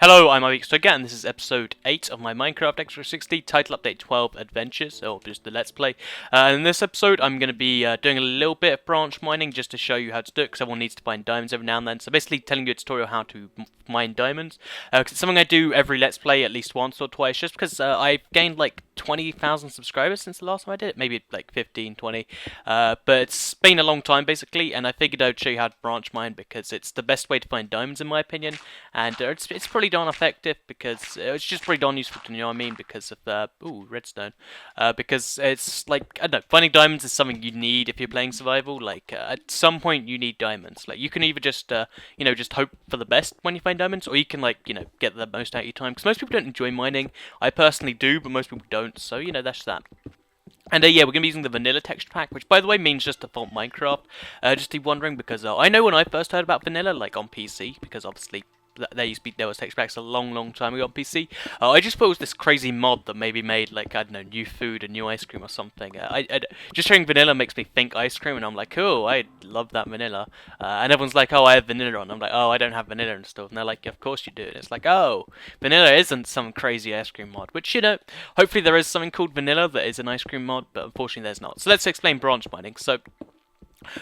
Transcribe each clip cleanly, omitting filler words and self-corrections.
Hello, I'm Ivy again. This is episode 8 of my Minecraft Extra 60 title update 12 adventures, or just the let's play. In this episode, I'm going to be doing a little bit of branch mining just to show you how to do it, because everyone needs to find diamonds every now and then. So basically telling you a tutorial how to mine diamonds, because it's something I do every let's play at least once or twice, just because I've gained like 20,000 subscribers since the last time I did it, maybe like 15, 20, but it's been a long time basically, and I figured I'd show you how to branch mine because it's the best way to find diamonds in my opinion, and it's pretty darn effective because it's just pretty darn useful to know what I mean, because of redstone, because it's like, I don't know, finding diamonds is something you need if you're playing survival. Like at some point you need diamonds. Like you can either just just hope for the best when you find diamonds, or you can get the most out of your time, because most people don't enjoy mining. I personally do, but most people don't, so that's that. And yeah, we're going to be using the vanilla texture pack, which by the way means just default Minecraft. Just keep wondering, because I know when I first heard about vanilla, like on PC, because obviously there was texture packs a long time ago on PC. I just thought it was this crazy mod that maybe made, like, I don't know, new food and new ice cream or something. Just hearing vanilla makes me think ice cream, and I'm like, cool, I love that vanilla. And everyone's like, oh, I have vanilla on. I'm like, oh, I don't have vanilla and stuff. And they're like, yeah, of course you do. And it's like, oh, vanilla isn't some crazy ice cream mod. Which, hopefully there is something called vanilla that is an ice cream mod, but unfortunately there's not. So let's explain branch mining. So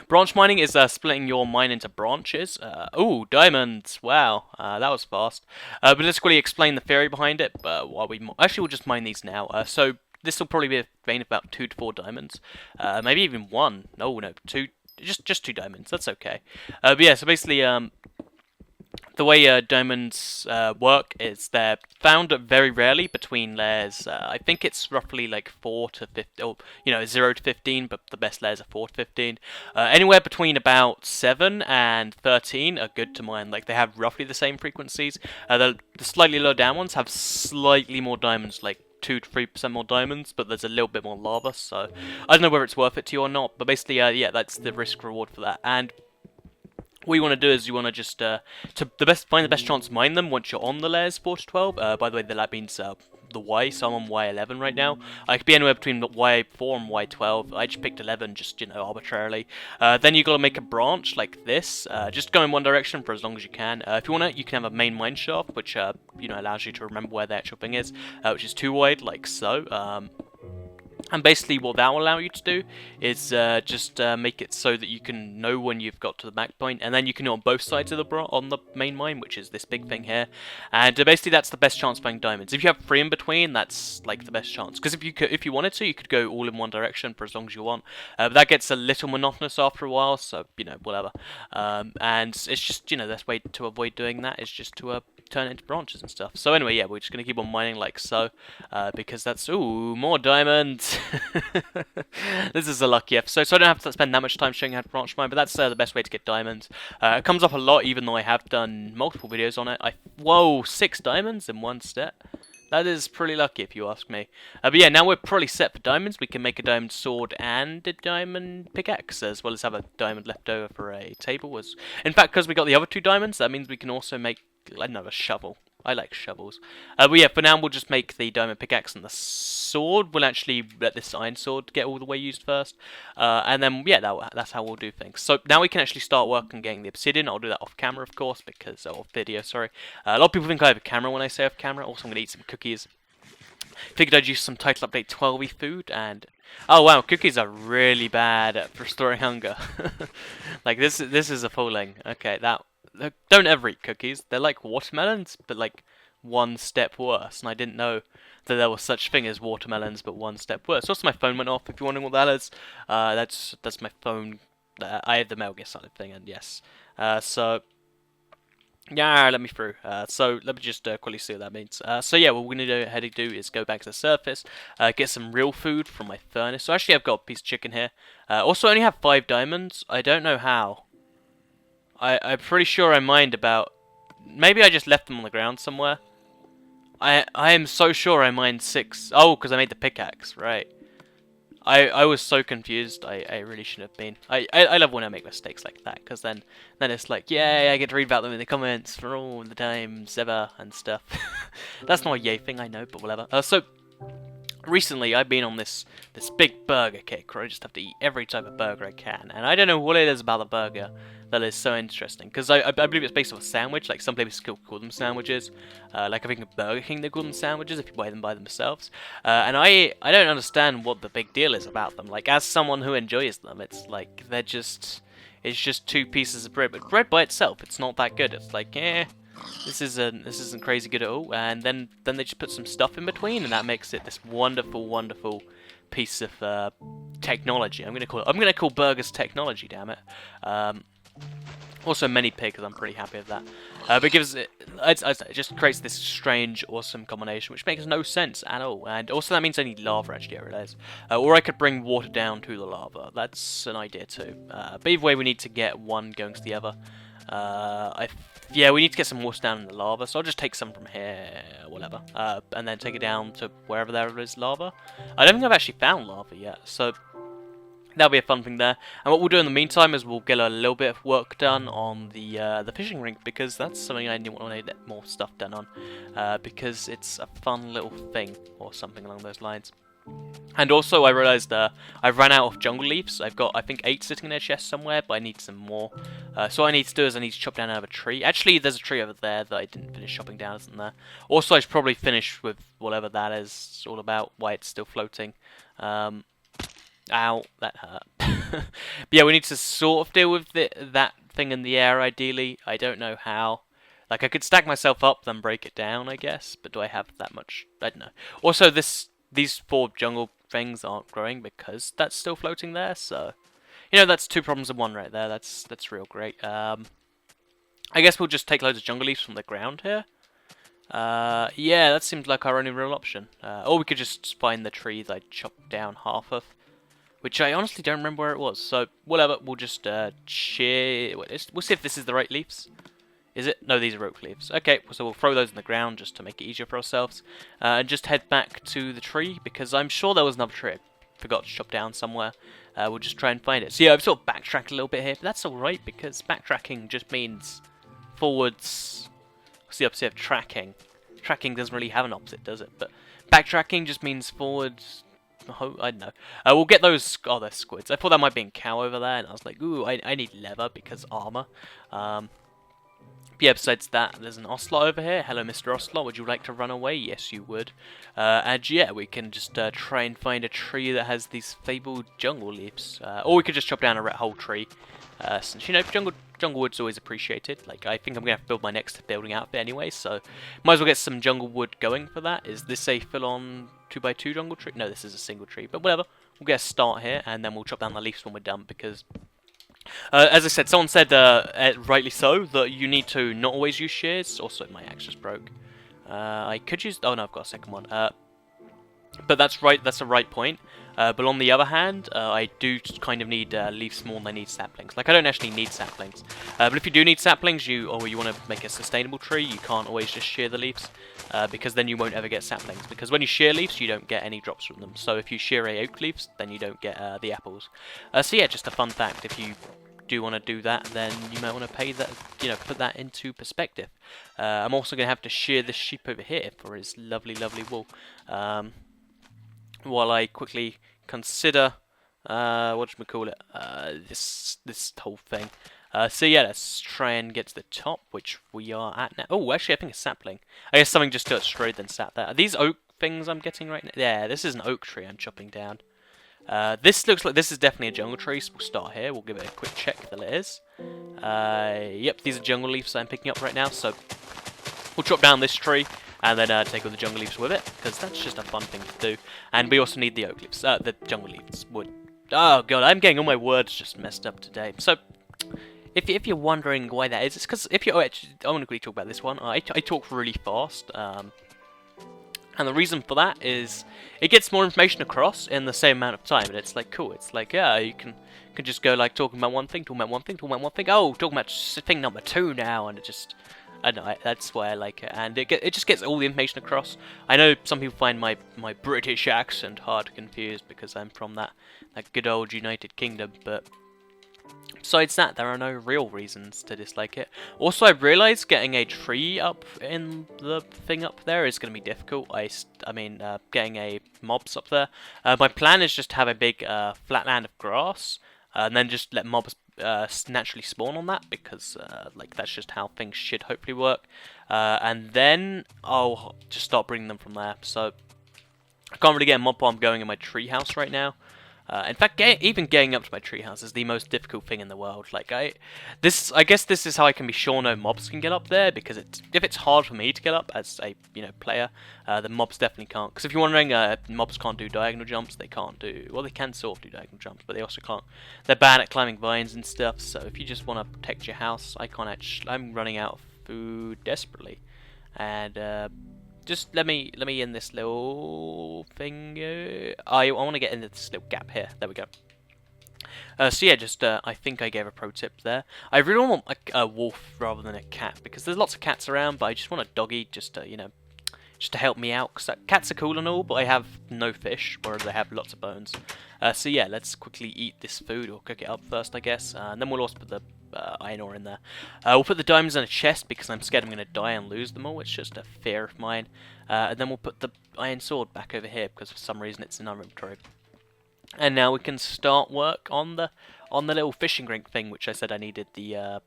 branch mining is splitting your mine into branches. Ooh, diamonds! Wow, that was fast. But let's quickly explain the theory behind it. While we'll just mine these now. So this will probably be a vein of about 2 to 4 diamonds. Maybe even 1. No, 2. Just 2 diamonds. That's okay. But yeah, so basically, the way diamonds work is they're found very rarely between layers. I think it's roughly like 4 to 15, or 0 to 15, but the best layers are 4 to 15. Anywhere between about 7 and 13 are good to mine. Like they have roughly the same frequencies. The slightly lower down ones have slightly more diamonds, like 2 to 3% more diamonds, but there's a little bit more lava. So I don't know whether it's worth it to you or not. But basically, yeah, that's the risk reward for that. And what you want to do is you want to just find the best chance to mine them once you're on the layers 4 to 12. By the way, that means the Y, so I'm on Y11 right now. I could be anywhere between Y4 and Y12. I just picked 11, just arbitrarily. Then you got to make a branch like this. Just go in one direction for as long as you can. If you want it, you can have a main mine shaft, which allows you to remember where the actual thing is, which is 2 wide, like so. And basically what that will allow you to do is just make it so that you can know when you've got to the back point, and then you can do it on both sides of on the main mine, which is this big thing here. And basically that's the best chance of finding diamonds. If you have 3 in between, that's like the best chance. Because if you wanted to, you could go all in one direction for as long as you want. But that gets a little monotonous after a while, so whatever. And it's just the best way to avoid doing that is just to turn it into branches and stuff. So anyway, yeah, we're just going to keep on mining like so, because that's, ooh, more diamonds. This is a lucky episode, so I don't have to spend that much time showing you how to branch mine, but that's the best way to get diamonds. It comes up a lot, even though I have done multiple videos on it. Whoa, 6 diamonds in one step. That is pretty lucky if you ask me. But yeah, now we're probably set for diamonds. We can make a diamond sword and a diamond pickaxe, as well as have a diamond left over for a table. In fact, because we got the other 2 diamonds, that means we can also make another shovel. I like shovels. But yeah, for now we'll just make the diamond pickaxe, and the sword, we'll actually let this iron sword get all the way used first. And then, yeah, that's how we'll do things. So now we can actually start work on getting the obsidian. I'll do that off camera, of course, off video, sorry. A lot of people think I have a camera when I say off camera. Also, I'm going to eat some cookies. Figured I'd use some title update 12y food, and oh wow, cookies are really bad at restoring hunger. Like this is a fooling. Okay, don't ever eat cookies. They're like watermelons, but like 1 step worse. And I didn't know that there was such thing as watermelons, but 1 step worse. Also, my phone went off. If you're wondering what that is, that's my phone. I had the Metal Gear Solid thing, and yes. So yeah, let me through. So let me just quickly see what that means. So yeah, what we're gonna go ahead and do is go back to the surface, get some real food from my furnace. So actually, I've got a piece of chicken here. Also, I only have 5 diamonds. I don't know how. I'm pretty sure I mined about... Maybe I just left them on the ground somewhere. I am so sure I mined 6. Oh, because I made the pickaxe, right. I was so confused. I really should have been. I love when I make mistakes like that, because then it's like, yay, I get to read about them in the comments for all the times ever and stuff. That's not a yay thing, I know, but whatever. So recently I've been on this big burger kick where I just have to eat every type of burger I can, and I don't know what it is about the burger, that is so interesting, because I believe it's based off a sandwich. Like some places still call them sandwiches. Like I think at Burger King they call them sandwiches if you buy them by themselves. And I don't understand what the big deal is about them. Like as someone who enjoys them, it's like it's just two pieces of bread. But bread by itself, it's not that good. It's like this isn't crazy good at all. And then they just put some stuff in between, and that makes it this wonderful piece of technology. I'm gonna call burgers technology. Damn it. Also mini pig, because I'm pretty happy with that. But it gives it just creates this strange, awesome combination, which makes no sense at all. And also that means I need lava, actually, I realise. Or I could bring water down to the lava. That's an idea too. But either way, we need to get one going to the other. Yeah, we need to get some water down in the lava, so I'll just take some from here, whatever. And then take it down to wherever there is lava. I don't think I've actually found lava yet, so that'll be a fun thing there. And what we'll do in the meantime is we'll get a little bit of work done on the fishing rink, because that's something I want to get more stuff done on, because it's a fun little thing, or something along those lines. And also, I realised I've run out of jungle leaves. I've got, I think, 8 sitting in a chest somewhere, but I need some more. So what I need to do is I need to chop down another tree. Actually, there's a tree over there that I didn't finish chopping down, isn't there? Also, I should probably finish with whatever that is all about, why it's still floating. Ow, that hurt. But yeah, we need to sort of deal with that thing in the air, ideally. I don't know how. Like, I could stack myself up, then break it down, I guess. But do I have that much? I don't know. Also, these 4 jungle things aren't growing because that's still floating there, so you know, that's 2 problems in one right there. That's real great. I guess we'll just take loads of jungle leaves from the ground here. Yeah, that seems like our only real option. Or we could just find the tree that I chopped down half of, which I honestly don't remember where it was. So whatever, we'll just shear. We'll see if this is the right leaves. Is it? No, these are oak leaves. Okay, so we'll throw those in the ground just to make it easier for ourselves. And just head back to the tree, because I'm sure there was another tree I forgot to chop down somewhere. We'll just try and find it. So yeah, I've sort of backtracked a little bit here, but that's alright, because backtracking just means forwards. What's the opposite of tracking? Tracking doesn't really have an opposite, does it? But backtracking just means forwards. I don't know. We'll get those. Oh, they're squids. I thought that might be a cow over there, and I was like, ooh, I need leather because armor. Yeah, besides that, there's an ocelot over here. Hello, Mr. Ocelot. Would you like to run away? Yes, you would. And yeah, we can just try and find a tree that has these fabled jungle leaves. Or we could just chop down a whole tree. Since, you know, jungle wood's always appreciated. Like, I think I'm going to have to build my next building outfit anyway, so might as well get some jungle wood going for that. Is this a full-on 2x2 jungle tree? No, this is a single tree, but whatever. We'll get a start here, and then we'll chop down the leaves when we're done, because as I said, someone said, rightly so, that you need to not always use shears. Also, my axe just broke. I could use... Oh, no, I've got a second one. But that's right. That's the right point. But on the other hand, I do kind of need leaves more than I need saplings. Like, I don't actually need saplings. But if you do need saplings, or you want to make a sustainable tree, you can't always just shear the leaves. Because then you won't ever get saplings. Because when you shear leaves, you don't get any drops from them. So if you shear oak leaves, then you don't get the apples. So yeah, just a fun fact. If you do want to do that, then you might want to pay that, you know, put that into perspective. I'm also going to have to shear this sheep over here for his lovely, lovely wool. While I quickly consider, what should we call it? This whole thing. So yeah, let's try and get to the top, which we are at now. Oh, actually, I think it's sapling. I guess something just got destroyed then sat there. Are these oak things I'm getting right now? Yeah, this is an oak tree I'm chopping down. This looks like this is definitely a jungle tree, so we'll start here. We'll give it a quick check that it is. Yep, these are jungle leaves I'm picking up right now, so we'll chop down this tree and then take all the jungle leaves with it, because that's just a fun thing to do. And we also need the oak leaves, the jungle leaves, wood. Oh god, I'm getting all my words just messed up today. So, if you're wondering why that is, it's because if you... Oh, actually, I want to quickly talk about this one. I talk really fast, and the reason for that is it gets more information across in the same amount of time, and it's like cool. It's like, yeah, you can just go like talking about one thing, talking about one thing, talking about one thing. Oh, talking about thing number 2 now, and it just... I don't know, that's why I like it, and it just gets all the information across. I know some people find my British accent hard to confuse because I'm from that good old United Kingdom, but besides that, there are no real reasons to dislike it. Also, I realised getting a tree up in the thing up there is going to be difficult. I mean, getting a mobs up there. My plan is just to have a big flat land of grass, and then just let mobs naturally spawn on that, because like that's just how things should hopefully work. And then I'll just start bringing them from there. So I can't really get a mob while I'm going in my treehouse right now. In fact, even getting up to my treehouse is the most difficult thing in the world. Like I guess this is how I can be sure no mobs can get up there, because if it's hard for me to get up as a player, the mobs definitely can't. Because if you're wondering, mobs can't do diagonal jumps. They can't do, well, they can sort of do diagonal jumps, but they also can't. They're bad at climbing vines and stuff. So if you just want to protect your house, I'm running out of food desperately, and just let me in this little thing. I want to get into this little gap here. There we go. So yeah, just I think I gave a pro tip there. I really want a wolf rather than a cat, because there's lots of cats around, but I just want a doggy just to just to help me out. Because cats are cool and all, but I have no fish, whereas they have lots of bones. So yeah, let's quickly eat this food, or cook it up first, I guess, and then we'll also put the iron ore in there. We'll put the diamonds in a chest because I'm scared I'm going to die and lose them all. It's just a fear of mine. And then we'll put the iron sword back over here because for some reason it's in our inventory. And now we can start work on the little fishing rink thing, which I said I needed the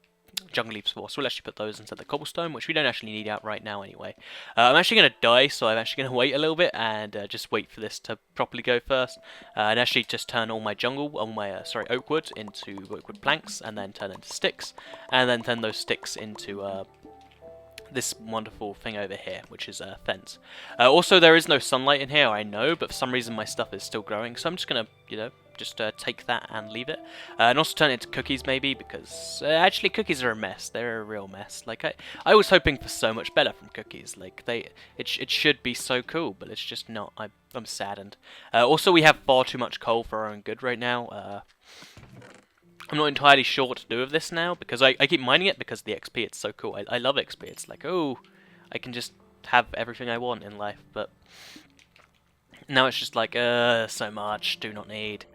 jungle leaves for. So we'll actually put those into the cobblestone, which we don't actually need out right now anyway. I'm actually going to die, so I'm actually going to wait a little bit and just wait for this to properly go first. And actually just turn all my oak wood into oak wood planks, and then turn into sticks, and then turn those sticks into this wonderful thing over here, which is a fence. Also, there is no sunlight in here, I know, but for some reason my stuff is still growing, so I'm just going to, just take that and leave it. And also turn it into cookies, maybe, because actually cookies are a mess. They're a real mess. Like, I was hoping for so much better from cookies. Like, it should be so cool, but it's just not. I'm saddened. Also, we have far too much coal for our own good right now. I'm not entirely sure what to do with this now, because I keep mining it because of the XP. It's so cool. I love XP. It's like, oh, I can just have everything I want in life, but now it's just like, so much, do not need.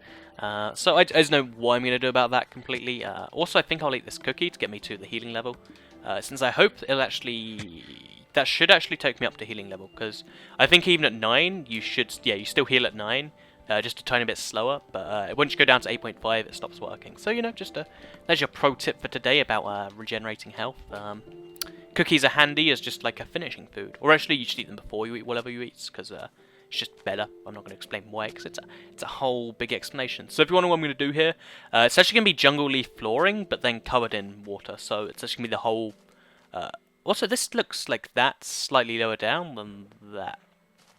So I don't know what I'm going to do about that completely. Also, I think I'll eat this cookie to get me to the healing level, since I hope that should actually take me up to healing level, because I think even at 9, you still heal at 9, just a tiny bit slower, but once you go down to 8.5, it stops working. So, there's your pro tip for today about regenerating health. Cookies are handy as just like a finishing food, or actually you should eat them before you eat whatever you eat, because it's just better. I'm not going to explain why, because it's a whole big explanation. So if you wonder what I'm going to do here, it's actually going to be jungle leaf flooring, but then covered in water. So it's actually going to be the whole... also, this looks like that's slightly lower down than that.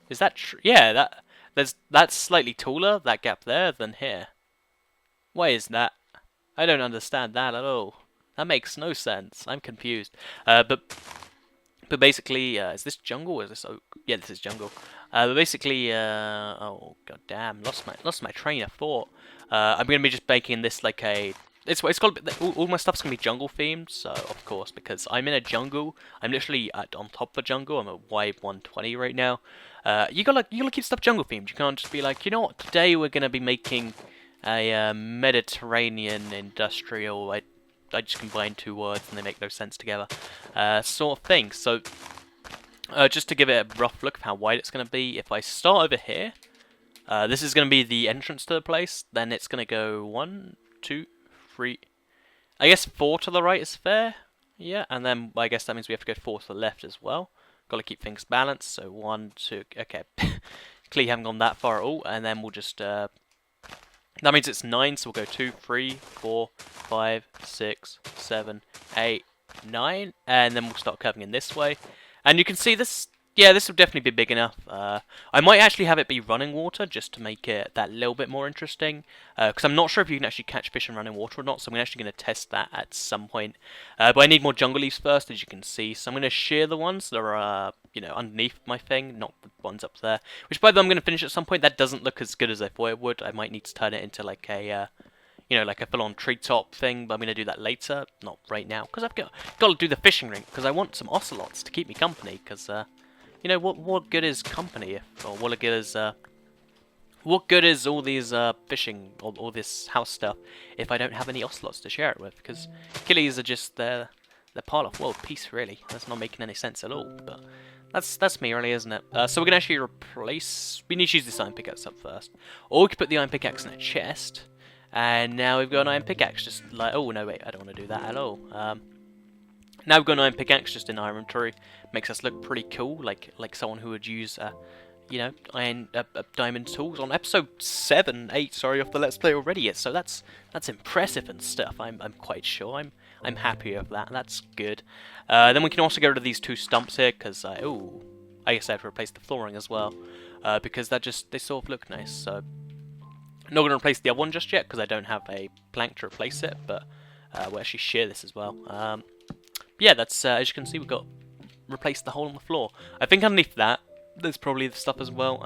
Is that true? Yeah, that's slightly taller, that gap there, than here. Why is that? I don't understand that at all. That makes no sense. I'm confused. But basically, is this jungle or is this oak? Yeah, this is jungle. But basically, oh god damn, lost my train of thought. I'm gonna be just making this like a. It's called. All my stuff's gonna be jungle themed, so of course, because I'm in a jungle. I'm literally on top of the jungle. I'm at Y120 right now. You gotta keep stuff jungle themed. You can't just be like, you know what? Today we're gonna be making a Mediterranean industrial. I just combine two words and they make no sense together, sort of thing. So, just to give it a rough look of how wide it's going to be, if I start over here, this is going to be the entrance to the place, then it's going to go 1, 2, 3, I guess 4 to the right is fair, yeah, and then I guess that means we have to go 4 to the left as well. Got to keep things balanced, so 1, 2, okay, clearly haven't gone that far at all, and then we'll just, that means it's 9, so we'll go 2, 3, 4, 5, 6, 7, 8, 9, and then we'll start curving in this way. And you can see this, yeah, this will definitely be big enough. I might actually have it be running water just to make it that little bit more interesting, because I'm not sure if you can actually catch fish in running water or not, so I'm actually going to test that at some point. But I need more jungle leaves first, as you can see, so I'm going to shear the ones that are, underneath my thing, not the ones up there. Which, by the way, I'm going to finish at some point. That doesn't look as good as I thought it would. I might need to turn it into like a, like a full-on treetop thing, but I'm going to do that later, not right now, because I've got to do the fishing rink, because I want some ocelots to keep me company, because, what good is company, or what good is all these fishing, or all this house stuff, if I don't have any ocelots to share it with, because killies are just, they're part of world peace, really. That's not making any sense at all, but that's me, really, isn't it? So we're going to actually replace, we need to use this iron pickaxe up first, or we could put the iron pickaxe in a chest, And now we've got an iron pickaxe, just like, oh no wait, I don't want to do that at all. Now we've got an iron pickaxe just in our inventory, makes us look pretty cool, like someone who would use, you know, diamond tools on episode 7, 8, sorry, of the Let's Play already. Yet, so that's impressive and stuff. I'm quite sure. I'm happy with that. That's good. Then we can also get rid of these 2 stumps here, because I guess I have to replace the flooring as well, because they sort of look nice. So I'm not going to replace the other one just yet because I don't have a plank to replace it, but we'll actually share this as well. Yeah, that's as you can see, we've got replaced the hole in the floor. I think underneath that there's probably the stuff as well.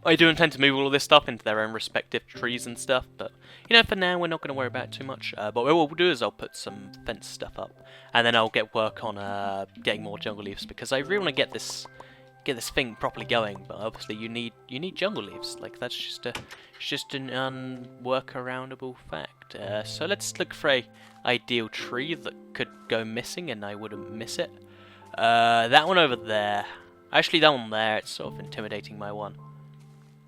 I do intend to move all of this stuff into their own respective trees and stuff, but you know, for now we're not going to worry about it too much. But what we'll do is I'll put some fence stuff up, and then I'll get work on getting more jungle leaves, because I really want to get this thing properly going. But obviously you need jungle leaves. Like that's just an unworkaroundable fact. So let's look for a ideal tree that could go missing and I wouldn't miss it. That one over there. Actually, that one there, it's sort of intimidating my one.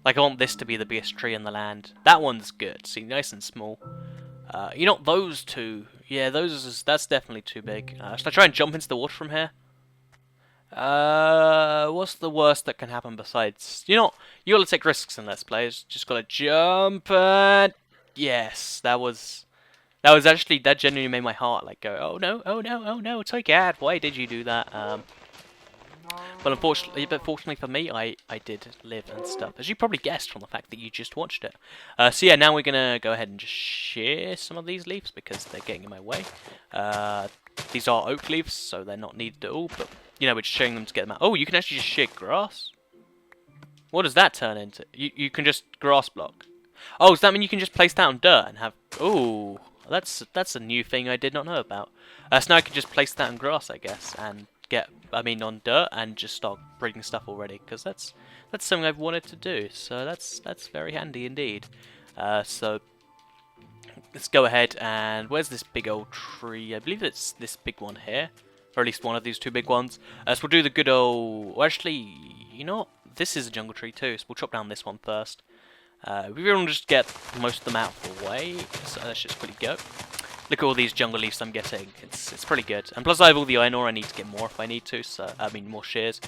Like, I want this to be the biggest tree in the land. That one's good. See, nice and small. You know, those two. Yeah, that's definitely too big. Should I try and jump into the water from here? What's the worst that can happen besides... You know, you gotta take risks in Let's Plays. Just gotta jump and... Yes, that actually, that genuinely made my heart, like, go, oh no, oh no, oh no, it's okay, why did you do that? But fortunately for me, I did live and stuff, as you probably guessed from the fact that you just watched it. So yeah, now we're gonna go ahead and just shear some of these leaves because they're getting in my way. These are oak leaves, so they're not needed at all, but you know, we're just showing them to get them out. Oh, you can actually just shear grass? What does that turn into? You can just grass block. Oh, does that mean you can just place that on dirt and have... Ooh, that's a new thing I did not know about. So now I can just place that on grass, I guess, and on dirt, and just start breeding stuff already, because that's something I've wanted to do. So that's very handy indeed. So let's go ahead and where's this big old tree? I believe it's this big one here, or at least one of these 2 big ones. So we'll do the good old... Well, actually, you know what? This is a jungle tree too, so we'll chop down this one first. We want to just get most of them out of the way, so let's just quickly go. Look at all these jungle leaves I'm getting. It's pretty good. And plus I have all the iron ore. I need to get more if I need to. So I mean more shears.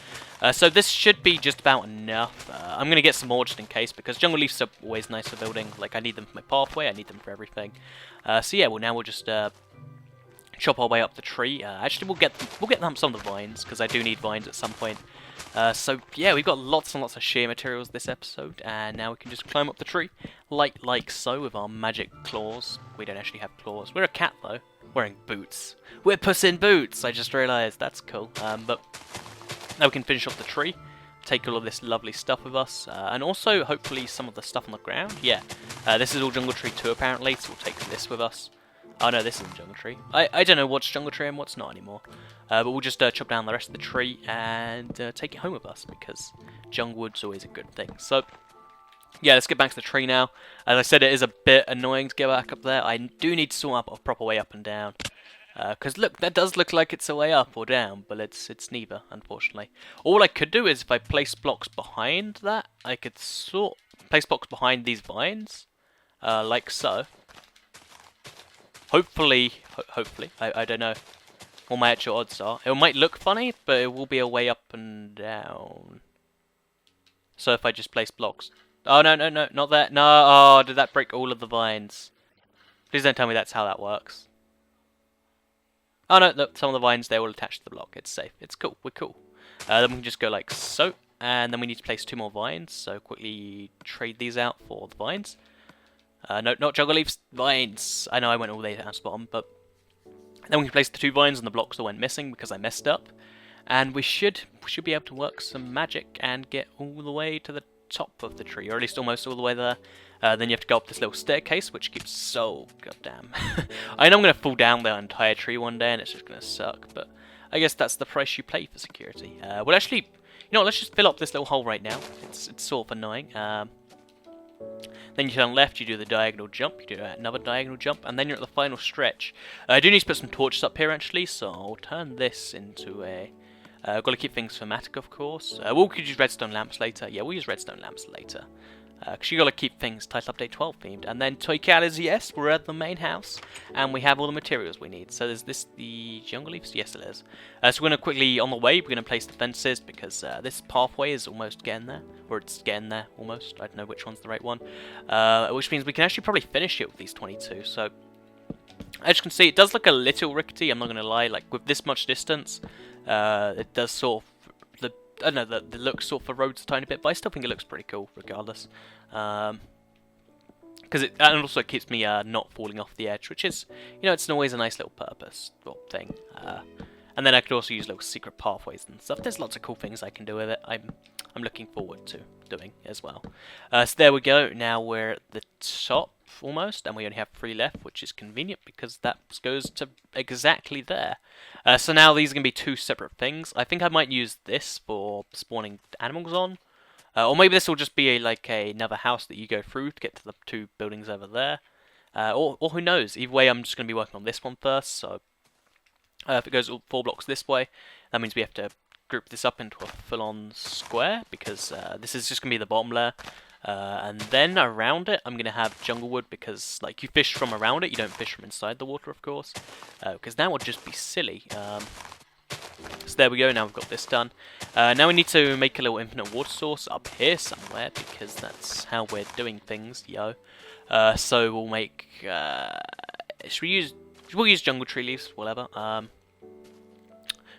So this should be just about enough. I'm gonna get some more just in case, because jungle leaves are always nice for building. Like I need them for my pathway. I need them for everything. So yeah, well now we'll just chop our way up the tree. Actually, we'll get them some of the vines, because I do need vines at some point. So yeah, we've got lots and lots of shear materials this episode, and now we can just climb up the tree, like so, with our magic claws. We don't actually have claws. We're a cat though, wearing boots. We're Puss in Boots. I just realised that's cool. But now we can finish off the tree, take all of this lovely stuff with us, and also hopefully some of the stuff on the ground. Yeah, this is all jungle tree too apparently, so we'll take this with us. Oh no, this isn't jungle tree. I don't know what's jungle tree and what's not anymore. But we'll just chop down the rest of the tree and take it home with us, because jungle wood's always a good thing. So yeah, let's get back to the tree now. As I said, it is a bit annoying to get back up there. I do need to sort out a proper way up and down. Because look, that does look like it's a way up or down, but it's neither, unfortunately. All I could do is if I place blocks behind that, I could place blocks behind these vines, like so. Hopefully, I don't know what my actual odds are. It might look funny, but it will be a way up and down. So if I just place blocks. Oh, no, not that. No, oh, did that break all of the vines? Please don't tell me that's how that works. Oh, no, look, some of the vines, they're all attached to the block. It's safe. It's cool. We're cool. Then we can just go like so. And then we need to place 2 more vines. So quickly trade these out for the vines. No, not jungle leaves, vines. I know I went all the way down to the bottom, but then we can place the 2 vines on the blocks that went missing because I messed up, and we should be able to work some magic and get all the way to the top of the tree, or at least almost all the way there. Then you have to go up this little staircase, which keeps so goddamn. I know I'm gonna fall down the entire tree one day, and it's just gonna suck, but I guess that's the price you pay for security. Well, actually, you know, let's just fill up this little hole right now. It's sort of annoying. Then you turn left, you do the diagonal jump, you do another diagonal jump, and then you're at the final stretch. I do need to put some torches up here actually, so I'll turn this into a... I've got to keep things thematic, of course. We could use redstone lamps later. Yeah, we'll use redstone lamps later. Because you got to keep things Title Update 12 themed. And then Toykalas, yes, we're at the main house, and we have all the materials we need. So is this the jungle leaves? Yes, it is. So we're going to quickly, on the way, we're going to place the fences, because this pathway is almost getting there. Or it's getting there, almost. I don't know which one's the right one. Which means we can actually probably finish it with these 22. So, as you can see, it does look a little rickety, I'm not going to lie. Like, with this much distance, it does sort of... I don't know, the look sort of the roads a tiny bit, but I still think it looks pretty cool, regardless. Because and also it keeps me not falling off the edge, which is, you know, it's always a nice little purpose or thing. And then I could also use little secret pathways and stuff. There's lots of cool things I can do with it. I'm looking forward to doing as well. So there we go. Now we're at the top almost, and we only have 3 left, which is convenient because that goes to exactly there. So now these are going to be 2 separate things. I think I might use this for spawning animals on. Or maybe this will just be like another house that you go through to get to the 2 buildings over there. Or who knows. Either way, I'm just going to be working on this one first. So if it goes all 4 blocks this way, that means we have to group this up into a full-on square, because this is just going to be the bottom layer. And then around it, I'm going to have jungle wood, because like you fish from around it, you don't fish from inside the water, of course. Because that would just be silly. So there we go, now we've got this done. Now we need to make a little infinite water source up here somewhere, because that's how we're doing things, yo. So we'll make... we'll use jungle tree leaves, whatever.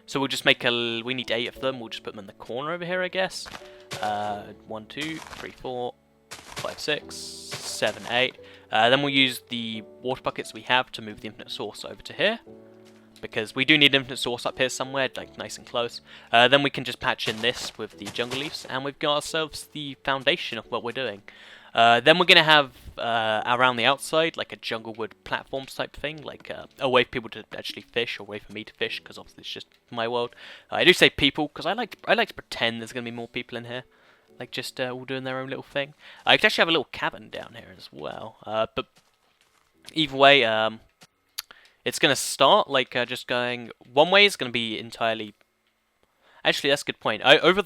So we'll just make we need 8 of them, we'll just put them in the corner over here, I guess. 1, 2, 3, 4, 5, 6, 7, 8. Then we'll use the water buckets we have to move the infinite source over to here, because we do need infinite source up here somewhere, like nice and close. Then we can just patch in this with the jungle leaves, and we've got ourselves the foundation of what we're doing. Then we're going to have around the outside like a jungle wood platforms type thing, like a way for people to actually fish, or a way for me to fish, because obviously it's just my world. I do say people because I like to pretend there's going to be more people in here, like just all doing their own little thing. I could actually have a little cabin down here as well, but either way, it's going to start like just going one way. Is going to be entirely... Actually, that's a good point. Over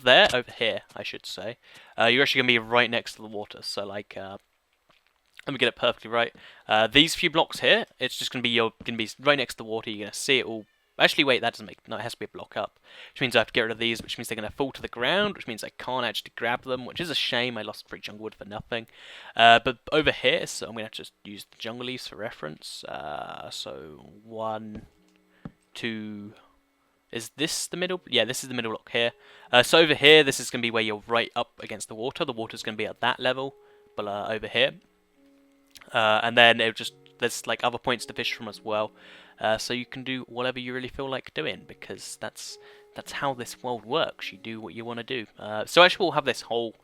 here, I should say, you're actually going to be right next to the water. So, like, let me get it perfectly right. These few blocks here, it's just going to be right next to the water. You're going to see it all. Actually, wait, that doesn't make... No, it has to be a block up, which means I have to get rid of these, which means they're going to fall to the ground, which means I can't actually grab them, which is a shame. I lost 3 jungle wood for nothing. But over here, so I'm going to just use the jungle leaves for reference. So 1, 2... Is this the middle? Yeah, this is the middle block here. So over here, this is going to be where you're right up against the water. The water's going to be at that level, but over here. And then there's like other points to fish from as well. So you can do whatever you really feel like doing, because that's how this world works. You do what you want to do. So actually we'll have this whole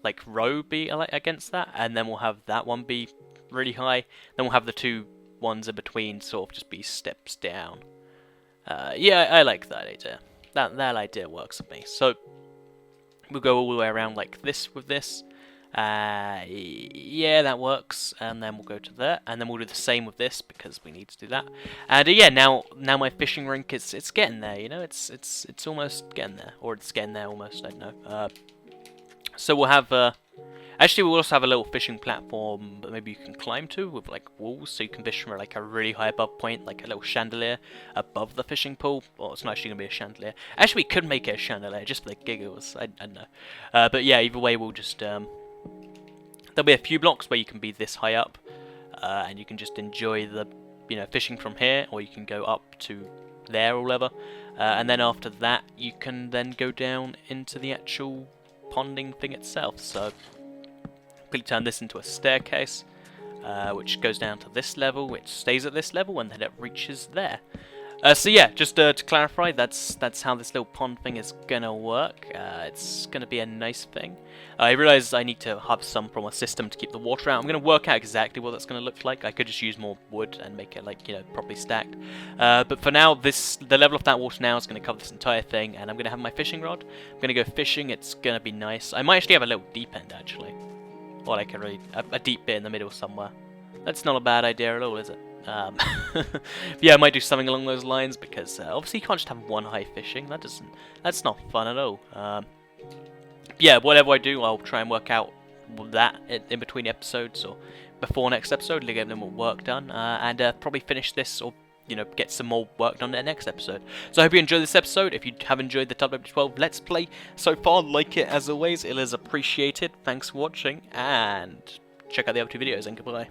like row be against that, and then we'll have that one be really high. Then we'll have the 2 ones in between sort of just be steps down. Yeah, I like that idea. That idea works for me. So we'll go all the way around like this with this. Yeah, that works. And then we'll go to there, and then we'll do the same with this because we need to do that. And yeah, now my fishing rink it's getting there. You know, it's almost getting there, or it's getting there almost. I don't know. So we'll have. Actually, we'll also have a little fishing platform that maybe you can climb to with like walls, so you can fish from like a really high above point, like a little chandelier above the fishing pool. Well, it's not actually going to be a chandelier. Actually, we could make it a chandelier just for the giggles. I don't know. But yeah, either way, we'll just... there'll be a few blocks where you can be this high up, and you can just enjoy the, fishing from here, or you can go up to there or whatever. And then after that, you can then go down into the actual ponding thing itself. So... quickly turn this into a staircase, which goes down to this level, which stays at this level, and then it reaches there. So yeah, just to clarify, that's how this little pond thing is gonna work. It's gonna be a nice thing. I realise I need to have some from a system to keep the water out. I'm gonna work out exactly what that's gonna look like. I could just use more wood and make it like properly stacked. But for now, the level of that water now is gonna cover this entire thing, and I'm gonna have my fishing rod. I'm gonna go fishing. It's gonna be nice. I might actually have a little deep end actually. Or like a deep bit in the middle somewhere. That's not a bad idea at all, is it? Yeah, I might do something along those lines, because obviously you can't just have one high fishing. That's not fun at all. Yeah, whatever I do, I'll try and work out that in between episodes or before next episode to get them more work done, and probably finish this or get some more work done in the next episode. So I hope you enjoyed this episode. If you have enjoyed the TU12 Let's Play so far, like it as always, it is appreciated. Thanks for watching, and check out the other two videos, and goodbye.